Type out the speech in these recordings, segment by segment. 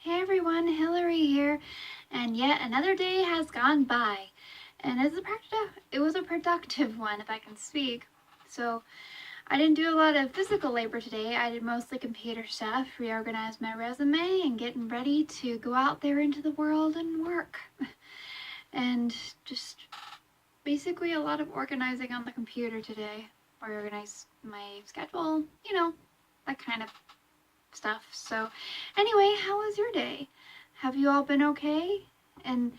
Hey everyone, Hillary here, and yet another day has gone by, and it was a productive one, if I can speak. So I didn't do a lot of physical labor today. I did mostly computer stuff, reorganized my resume, and getting ready to go out there into the world and work. And just basically a lot of organizing on the computer today. Organize my schedule, that kind of stuff. So anyway, how was your day? Have you all been okay? And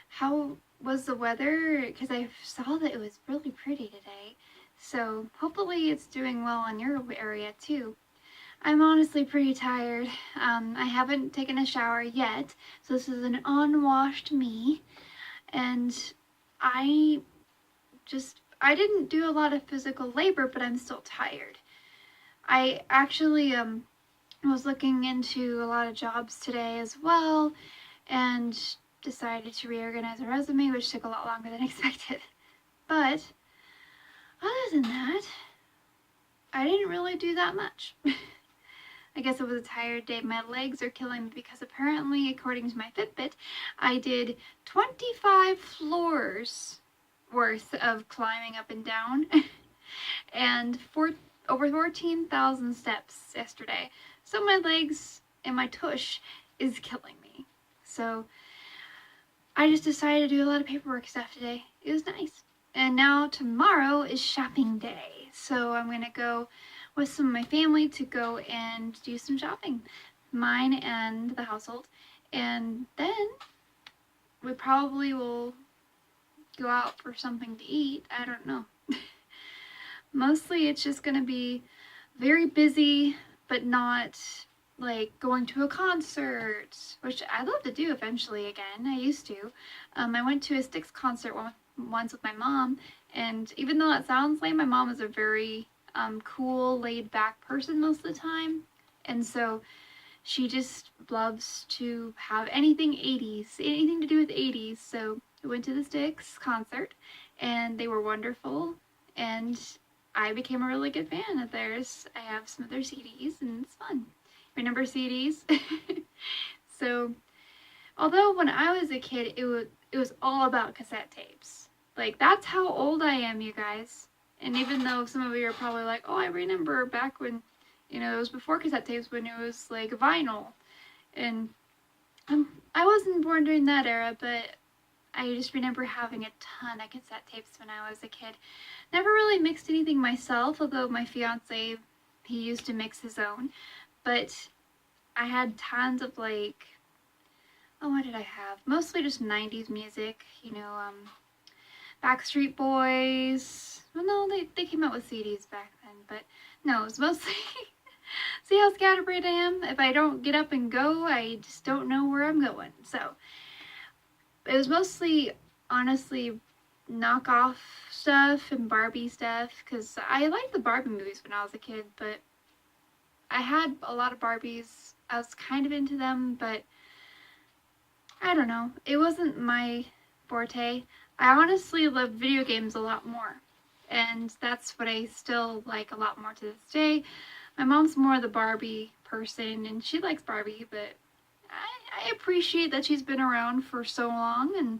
how was the weather? Because I saw that it was really pretty today. So hopefully it's doing well in your area too. I'm honestly pretty tired. I haven't taken a shower yet, so this is an unwashed me. And I I didn't do a lot of physical labor, but I'm still tired. I actually was looking into a lot of jobs today as well and decided to reorganize a resume, which took a lot longer than expected. But other than that, I didn't really do that much. I guess it was a tired day. My legs are killing me because apparently, according to my Fitbit, I did 25 floors worth of climbing up and down and over 14,000 steps yesterday. So my legs and my tush is killing me. So I just decided to do a lot of paperwork stuff today. It was nice. And now tomorrow is shopping day. So I'm going to go with some of my family to go and do some shopping. Mine and the household. And then we probably will go out for something to eat. I don't know. Mostly it's just going to be very busy, but not like going to a concert, which I'd love to do eventually again. I used to. I went to a Styx concert once with my mom, and even though that sounds lame, my mom is a very cool, laid-back person most of the time, and so she just loves to have anything 80s, anything to do with 80s, so we went to the Styx concert, and they were wonderful, and I became a really good fan of theirs. I have some of their CDs, and it's fun. Remember CDs? So, although when I was a kid, it was all about cassette tapes. Like, that's how old I am, you guys. And even though some of you are probably like, oh, I remember back when, it was before cassette tapes, when it was like vinyl. And I wasn't born during that era, but I just remember having a ton of cassette tapes when I was a kid. Never really mixed anything myself, although my fiance, he used to mix his own. But I had tons of what did I have? Mostly just 90s music, Backstreet Boys. Well, no, they came out with CDs back then, but no, it was mostly, see how scatterbrained I am? If I don't get up and go, I just don't know where I'm going. So it was mostly, honestly, knockoff stuff and Barbie stuff, because I liked the Barbie movies when I was a kid, but I had a lot of Barbies. I was kind of into them, but I don't know. It wasn't my forte. I honestly love video games a lot more, and that's what I still like a lot more to this day. My mom's more the Barbie person, and she likes Barbie, but I appreciate that she's been around for so long and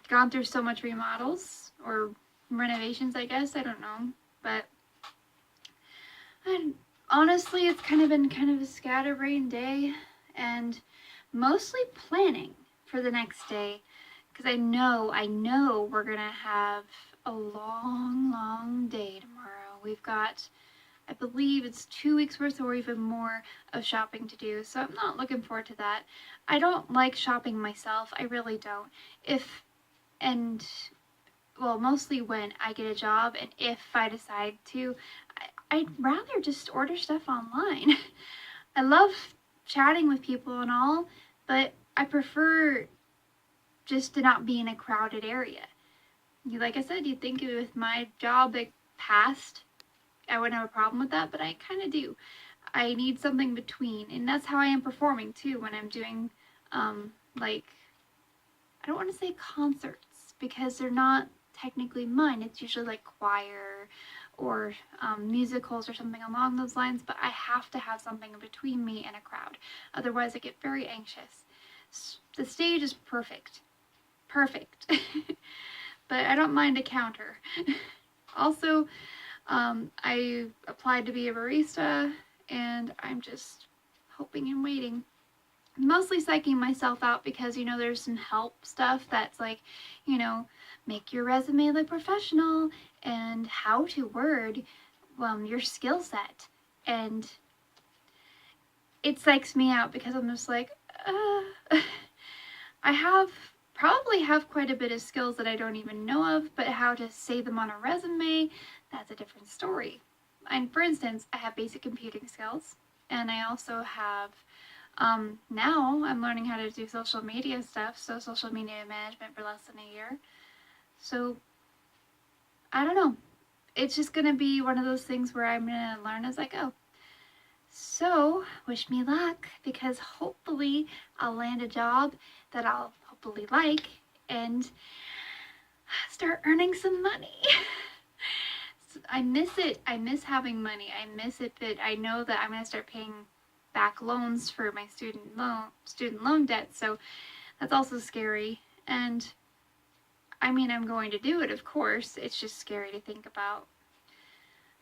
gone through so much remodels or renovations, I guess. I don't know, but honestly, it's been kind of a scatterbrained day, and mostly planning for the next day, because I know we're gonna have a long day tomorrow. We've got, I believe it's 2 weeks worth or even more of shopping to do, so I'm not looking forward to that. I don't like shopping myself, I really don't. Mostly when I get a job, and if I decide to, I'd rather just order stuff online. I love chatting with people and all, but I prefer just to not be in a crowded area. Like I said, you'd think with my job past, I wouldn't have a problem with that, but I kind of do. I need something between, and that's how I am performing too when I'm doing, I don't want to say concerts, because they're not technically mine. It's usually like choir or musicals or something along those lines, but I have to have something between me and a crowd. Otherwise, I get very anxious. The stage is perfect. Perfect. But I don't mind a counter. Also, I applied to be a barista, and I'm just hoping and waiting. Mostly psyching myself out because, there's some help stuff that's like, make your resume look professional and how to word your skill set. And it psychs me out because I'm just like, I probably have quite a bit of skills that I don't even know of, but how to say them on a resume, that's a different story. And for instance, I have basic computing skills, and I also have now I'm learning how to do social media stuff, so social media management for less than a year. So, I don't know. It's just going to be one of those things where I'm going to learn as I go. So, wish me luck, because hopefully I'll land a job that I'll hopefully like and start earning some money. I miss it. I miss having money. I miss it, but I know that I'm going to start paying back loans for my student loan debt, so that's also scary. And I mean, I'm going to do it, of course. It's just scary to think about,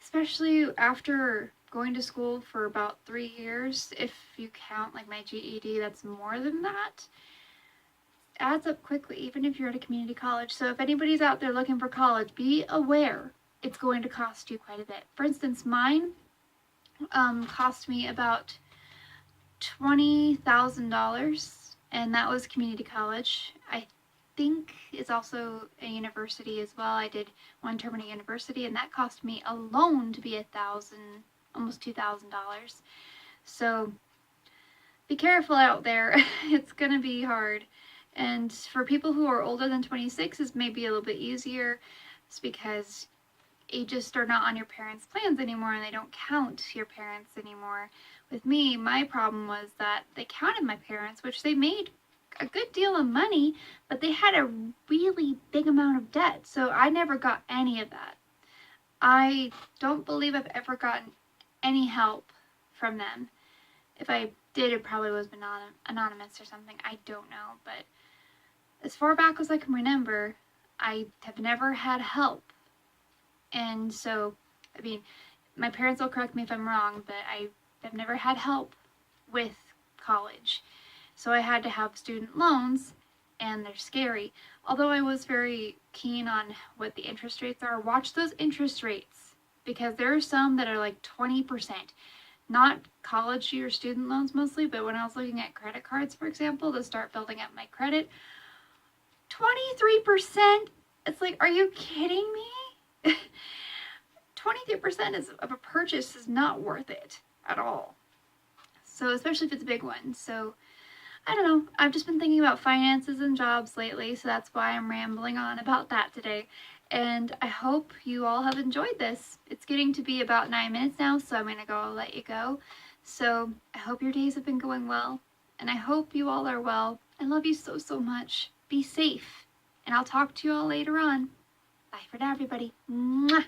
especially after going to school for about 3 years. If you count like my GED, that's more than that. It adds up quickly, even if you're at a community college. So if anybody's out there looking for college, be aware it's going to cost you quite a bit. For instance, mine cost me about $20,000, and that was community college. I think it's also a university as well. I did one term at a university, and that cost me alone to be $1,000, almost $2,000. So be careful out there. It's gonna be hard. And for people who are older than 26, it's maybe a little bit easier. It's because you just are not on your parents' plans anymore, and they don't count your parents anymore. With me, my problem was that they counted my parents, which they made a good deal of money, but they had a really big amount of debt, so I never got any of that. I don't believe I've ever gotten any help from them. If I did, it probably was anonymous or something. I don't know, but as far back as I can remember, I have never had help. And so, I mean, my parents will correct me if I'm wrong, but I have never had help with college. So I had to have student loans, and they're scary. Although I was very keen on what the interest rates are, watch those interest rates, because there are some that are like 20%. Not college or student loans mostly, but when I was looking at credit cards, for example, to start building up my credit, 23%? It's like, are you kidding me? 23% of a purchase is not worth it at all. So especially if it's a big one. So I don't know. I've just been thinking about finances and jobs lately, so that's why I'm rambling on about that today. And I hope you all have enjoyed this. It's getting to be about 9 minutes now, so I'm going to go let you go. So I hope your days have been going well, and I hope you all are well. I love you so, so much. Be safe, and I'll talk to you all later on. Bye for now, everybody. Mwah!